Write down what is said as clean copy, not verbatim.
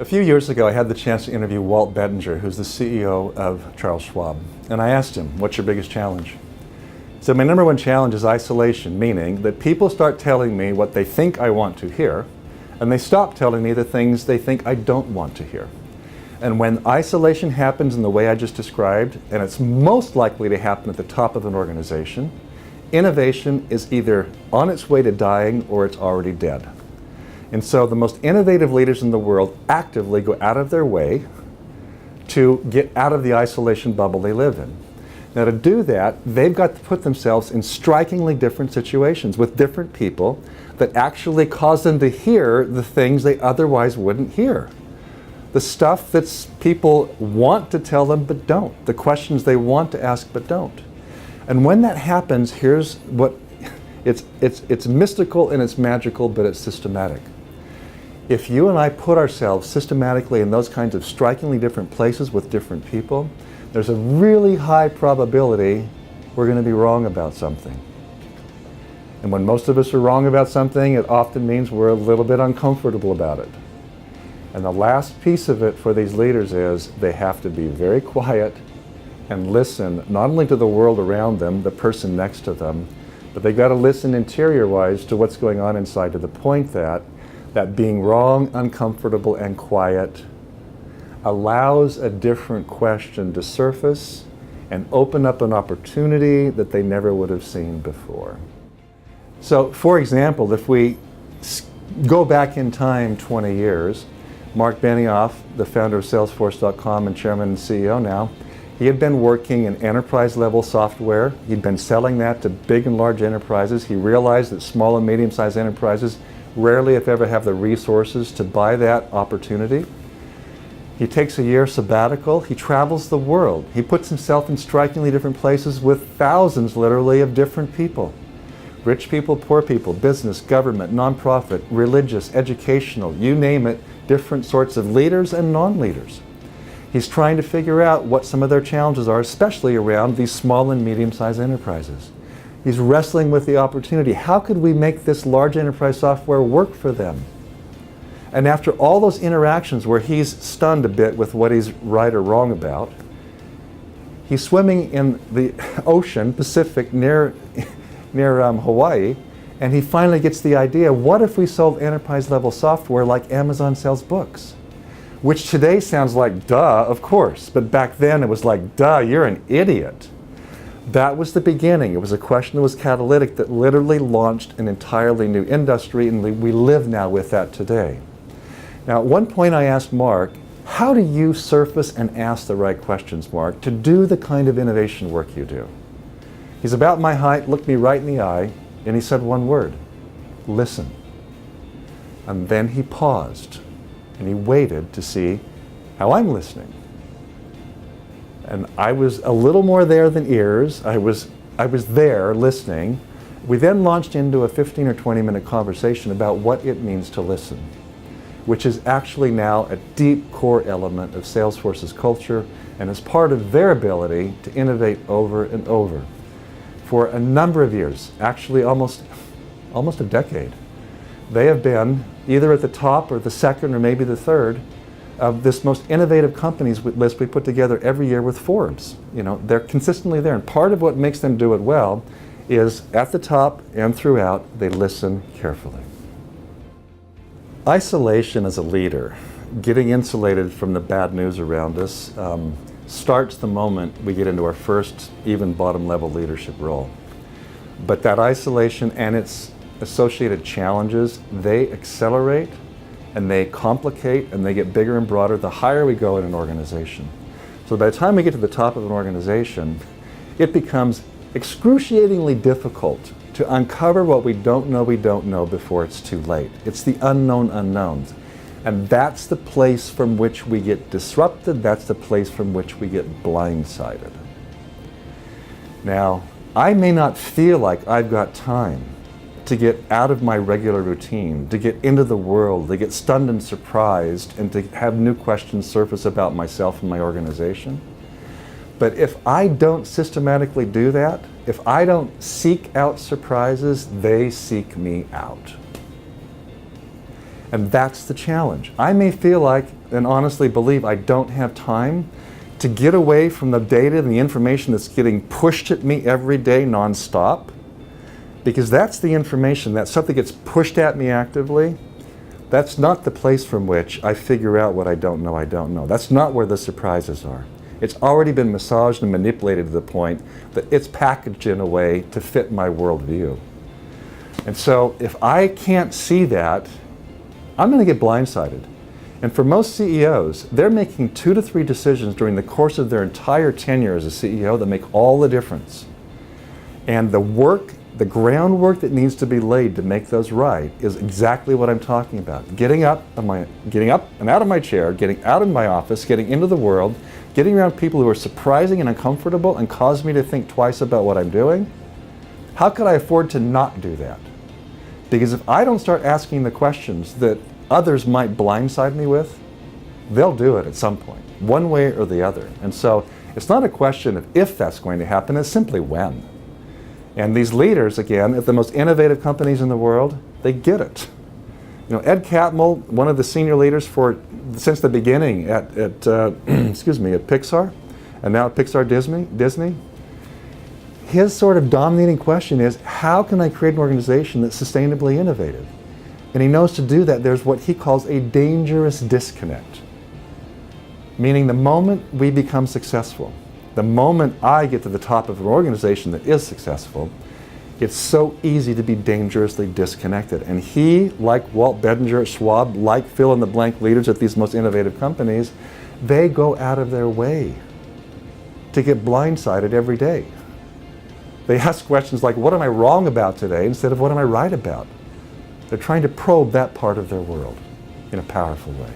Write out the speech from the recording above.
A few years ago, I had the chance to interview Walt Bettinger, who's the CEO of Charles Schwab. And I asked him, what's your biggest challenge? He said, my number one challenge is isolation, meaning that people start telling me what they think I want to hear, and they stop telling me the things they think I don't want to hear. And when isolation happens in the way I just described, and it's most likely to happen at the top of an organization, innovation is either on its way to dying or it's already dead. And so the most innovative leaders in the world actively go out of their way to get out of the isolation bubble they live in. Now to do that, they've got to put themselves in strikingly different situations with different people that actually cause them to hear the things they otherwise wouldn't hear. The stuff that people want to tell them but don't. The questions they want to ask but don't. And when that happens, here's what, it's mystical and it's magical, but it's systematic. If you and I put ourselves systematically in those kinds of strikingly different places with different people, there's a really high probability we're going to be wrong about something. And when most of us are wrong about something, it often means we're a little bit uncomfortable about it. And the last piece of it for these leaders is they have to be very quiet and listen not only to the world around them, the person next to them, but they've got to listen interior-wise to what's going on inside, to the point that being wrong, uncomfortable, and quiet allows a different question to surface and open up an opportunity that they never would have seen before. So, for example, if we go back in time 20 years, Mark Benioff, the founder of Salesforce.com and chairman and CEO now, he had been working in enterprise-level software. He'd been selling that to big and large enterprises. He realized that small and medium-sized enterprises rarely, if ever, have the resources to buy that opportunity. He takes a year sabbatical. He travels the world. He puts himself in strikingly different places with thousands, literally, of different people. Rich people, poor people, business, government, nonprofit, religious, educational, you name it, different sorts of leaders and non-leaders. He's trying to figure out what some of their challenges are, especially around these small and medium-sized enterprises. He's wrestling with the opportunity. How could we make this large enterprise software work for them? And after all those interactions where he's stunned a bit with what he's right or wrong about, he's swimming in the ocean, Pacific, near Hawaii, and he finally gets the idea, what if we sold enterprise-level software like Amazon sells books? Which today sounds like, duh, of course, but back then it was like, duh, you're an idiot. That was the beginning. It was a question that was catalytic that literally launched an entirely new industry, and we live now with that today. Now, at one point I asked Mark, how do you surface and ask the right questions, Mark, to do the kind of innovation work you do? He's about my height, looked me right in the eye, and he said one word, listen. And then he paused, and he waited to see how I'm listening. And I was a little more there than ears. I was there listening. We then launched into a 15 or 20-minute conversation about what it means to listen, which is actually now a deep core element of Salesforce's culture and is part of their ability to innovate over and over. For a number of years, actually almost a decade, they have been either at the top or the second or maybe the third of this most innovative companies list we put together every year with Forbes. You know, they're consistently there, and part of what makes them do it well is at the top and throughout, they listen carefully. Isolation as a leader, getting insulated from the bad news around us, starts the moment we get into our first even bottom level leadership role. But that isolation and its associated challenges, they accelerate and they complicate and they get bigger and broader the higher we go in an organization. So by the time we get to the top of an organization, it becomes excruciatingly difficult to uncover what we don't know before it's too late. It's the unknown unknowns. And that's the place from which we get disrupted, that's the place from which we get blindsided. Now, I may not feel like I've got time to get out of my regular routine, to get into the world, to get stunned and surprised, and to have new questions surface about myself and my organization. But if I don't systematically do that, if I don't seek out surprises, they seek me out. And that's the challenge. I may feel like, and honestly believe, I don't have time to get away from the data and the information that's getting pushed at me every day nonstop, because that's the information, that stuff that gets pushed at me actively. That's not the place from which I figure out what I don't know. That's not where the surprises are. It's already been massaged and manipulated to the point that it's packaged in a way to fit my worldview. And so if I can't see that, I'm going to get blindsided. And for most CEOs, they're making 2 to 3 decisions during the course of their entire tenure as a CEO that make all the difference. And the work, the groundwork that needs to be laid to make those right is exactly what I'm talking about. Getting up and out of my chair, getting out of my office, getting into the world, getting around people who are surprising and uncomfortable and cause me to think twice about what I'm doing. How could I afford to not do that? Because if I don't start asking the questions that others might blindside me with, they'll do it at some point, one way or the other. And so it's not a question of if that's going to happen, it's simply when. And these leaders, again, at the most innovative companies in the world, they get it. You know, Ed Catmull, one of the senior leaders since the beginning at Pixar, and now at Pixar Disney, his sort of dominating question is, how can I create an organization that's sustainably innovative? And he knows to do that, there's what he calls a dangerous disconnect. Meaning the moment we become successful, the moment I get to the top of an organization that is successful, it's so easy to be dangerously disconnected. And he, like Walt Bettinger at Schwab, like fill in the blank leaders at these most innovative companies, they go out of their way to get blindsided every day. They ask questions like, what am I wrong about today, instead of what am I right about? They're trying to probe that part of their world in a powerful way.